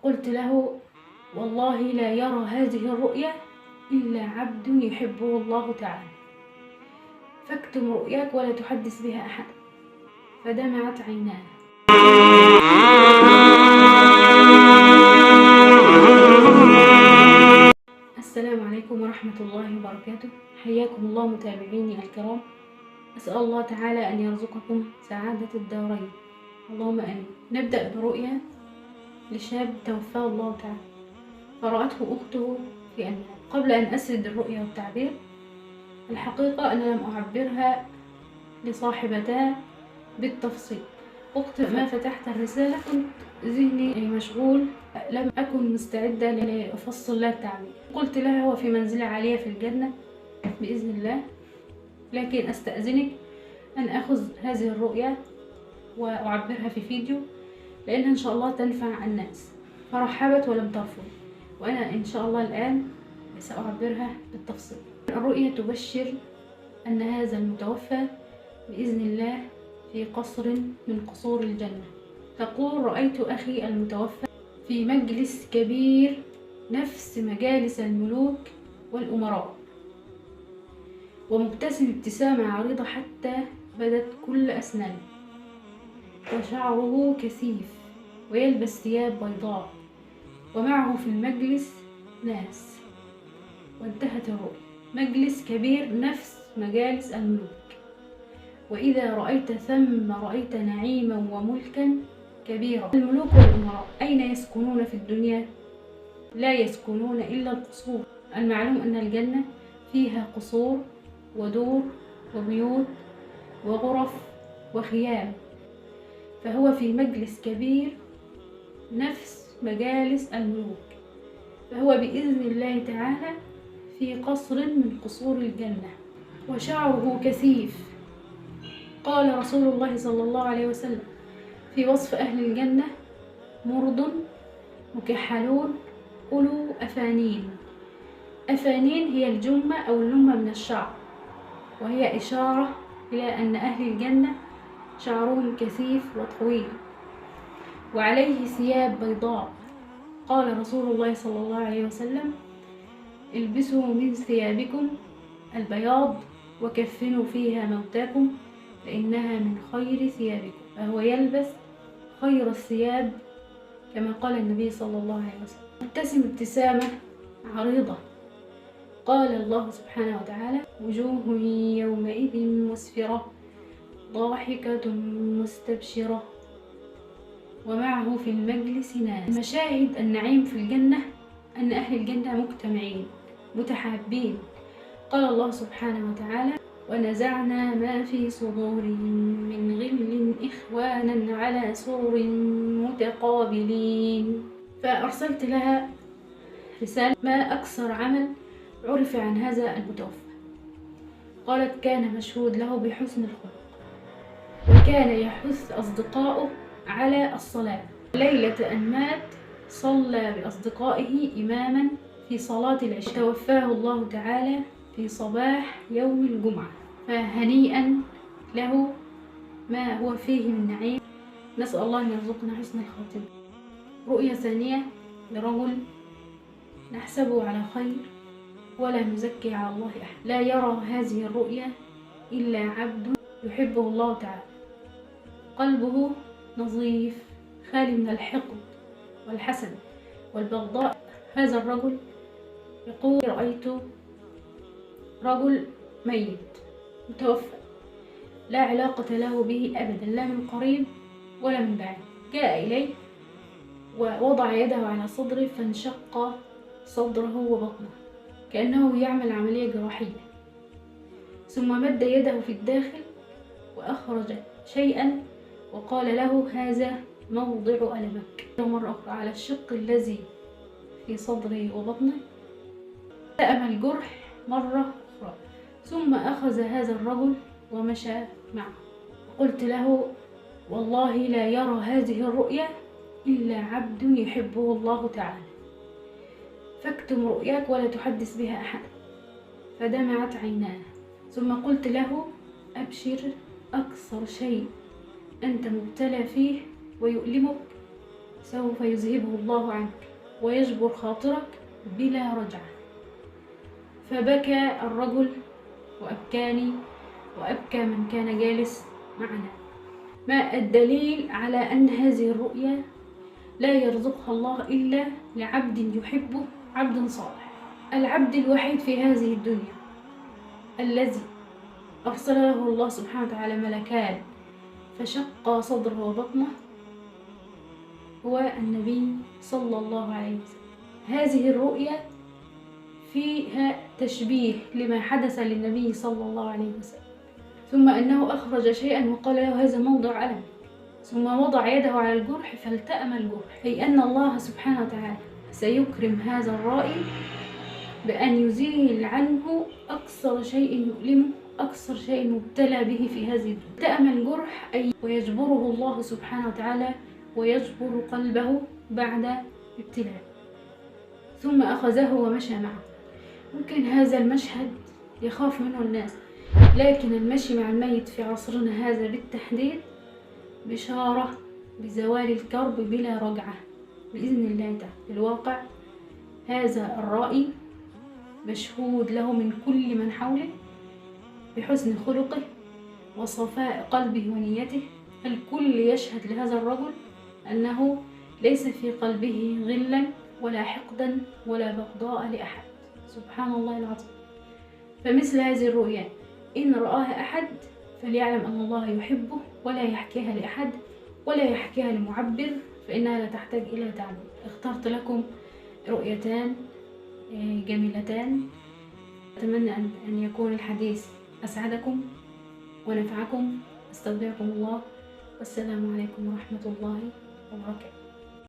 قلت له: والله لا يرى هذه الرؤيا إلا عبد يحبه الله تعالى، فاكتم رؤياك ولا تحدث بها أحد. فدمعت عيناه. السلام عليكم ورحمة الله وبركاته. حياكم الله متابعيني الكرام. أسأل الله تعالى أن يرزقكم سعادة الدارين، اللهم آمين. نبدأ برؤيا لشاب توفاه الله تعالى فرأته أخته في المنام. قبل أن أسرد الرؤيا والتعبير، الحقيقة أنا لم أعبرها لصاحبتها بالتفصيل. وقت ما فتحت الرسالة كنت ذهني مشغول، لم أكن مستعدة لأفصل لها التعبير. قلت لها: هو في منزلة عالية في الجنة بإذن الله، لكن أستأذنك أن أخذ هذه الرؤيا وأعبرها في فيديو، لأنها إن شاء الله تنفع الناس. فرحبت ولم ترفض، وأنا إن شاء الله الآن سأعبرها بالتفصيل. الرؤيا تبشر أن هذا المتوفى بإذن الله في قصر من قصور الجنة. تقول: رأيت أخي المتوفى في مجلس كبير نفس مجالس الملوك والأمراء، ومبتسم ابتسامة عريضة حتى بدت كل أسنانه، وشعره كثيف، ويلبس ثياب بيضاء، ومعه في المجلس ناس. وانتهت الرؤيا. مجلس كبير نفس مجالس الملوك، وإذا رأيت ثم رأيت نعيما وملكا كبيرا. الملوك والأمراء أين يسكنون في الدنيا؟ لا يسكنون إلا القصور. المعلوم أن الجنة فيها قصور ودور وبيوت وغرف وخيام، فهو في مجلس كبير نفس مجالس الملوك، فهو بإذن الله تعالى في قصر من قصور الجنة، وشعره كثيف. قال رسول الله صلى الله عليه وسلم في وصف أهل الجنة: مرض مكحلون أولو أفانين. أفانين هي الجمة أو اللمة من الشعر، وهي إشارة إلى أن أهل الجنة شعرهم كثيف وطويل، وعليه ثياب بيضاء. قال رسول الله صلى الله عليه وسلم: البسوا من ثيابكم البياض وكفنوا فيها موتاكم فإنها من خير ثيابكم. فهو يلبس خير الثياب كما قال النبي صلى الله عليه وسلم. مبتسم ابتسامة عريضة. قال الله سبحانه وتعالى: وجوه يومئذ مسفرة ضاحكة مستبشرة ومعه في المجلس ناس. مشاهد النعيم في الجنة أن أهل الجنة مجتمعين متحابين. قال الله سبحانه وتعالى: ونزعنا ما في صدورهم من غل إخوانا على سرر متقابلين. فأرسلت لها رسالة: ما أكثر عمل عرف عن هذا المتوفى؟ قالت: كان مشهود له بحسن الخلق، وكان يحث أصدقائه على الصلاة. ليلة أن مات صلى بأصدقائه إماما في صلاة العشاء. توفاه الله تعالى في صباح يوم الجمعة، فهنيئا له ما هو فيه من نعيم. نسأل الله أن يرزقنا حسن الخاتمة. رؤية ثانية لرجل نحسبه على خير ولا نزكي على الله أحد. لا يرى هذه الرؤيا إلا عبد يحبه الله تعالى، قلبه نظيف خالي من الحقد والحسد والبغضاء. هذا الرجل يقول: رأيت رجل ميت متوفى لا علاقة له به أبدا، لا من قريب ولا من بعيد. جاء إليه ووضع يده على صدره فانشق صدره وبطنه كأنه يعمل عملية جراحية، ثم مد يده في الداخل وأخرج شيئا وقال له: هذا موضع ألمك. مرة أخرى على الشق الذي في صدره وبطنه، لأم الجرح مرة أخرى، ثم أخذ هذا الرجل ومشى معه. قلت له: والله لا يرى هذه الرؤيا إلا عبد يحبه الله تعالى، فاكتم رؤياك ولا تحدث بها أحد. فدمعت عيناه. ثم قلت له: أبشر، أكثر شيء أنت مبتلى فيه ويؤلمك سوف يذهبه الله عنك ويجبر خاطرك بلا رجعة. فبكى الرجل وأبكاني وأبكى من كان جالس معنا. ما الدليل على أن هذه الرؤيا لا يرزقها الله إلا لعبد يحبه، عبد صالح. العبد الوحيد في هذه الدنيا الذي أرسله الله سبحانه وتعالى ملكان فشق صدره وبطنه هو النبي صلى الله عليه وسلم. هذه الرؤيا فيها تشبيه لما حدث للنبي صلى الله عليه وسلم. ثم أنه أخرج شيئا وقال له هذا موضع ألم، ثم وضع يده على الجرح فالتأم الجرح، أي أن الله سبحانه وتعالى سيكرم هذا الرائي بأن يزيل عنه أكثر شيء يؤلمه، أكثر شيء مبتلى به في هذه الدنيا. التأم الجرح أي ويجبره الله سبحانه وتعالى ويجبر قلبه بعد ابتلاء. ثم أخذه ومشى معه. ممكن هذا المشهد يخاف منه الناس، لكن المشي مع الميت في عصرنا هذا بالتحديد بشارة بزوال الكرب بلا رجعة بإذن الله تعالى. في الواقع هذا الرائي مشهود له من كل من حوله بحسن خلقه وصفاء قلبه ونيته. الكل يشهد لهذا الرجل أنه ليس في قلبه غلا ولا حقدا ولا بغضاء لأحد. سبحان الله العظيم. فمثل هذه الرؤيا إن رآها أحد فليعلم أن الله يحبه ولا يحكيها لأحد ولا يحكيها لمعبر، فإنها لا تحتاج إلى تعبير. اخترت لكم رؤيتان جميلتان. أتمنى أن يكون الحديث أسعدكم ونفعكم. أستودعكم الله والسلام عليكم ورحمة الله وبركاته.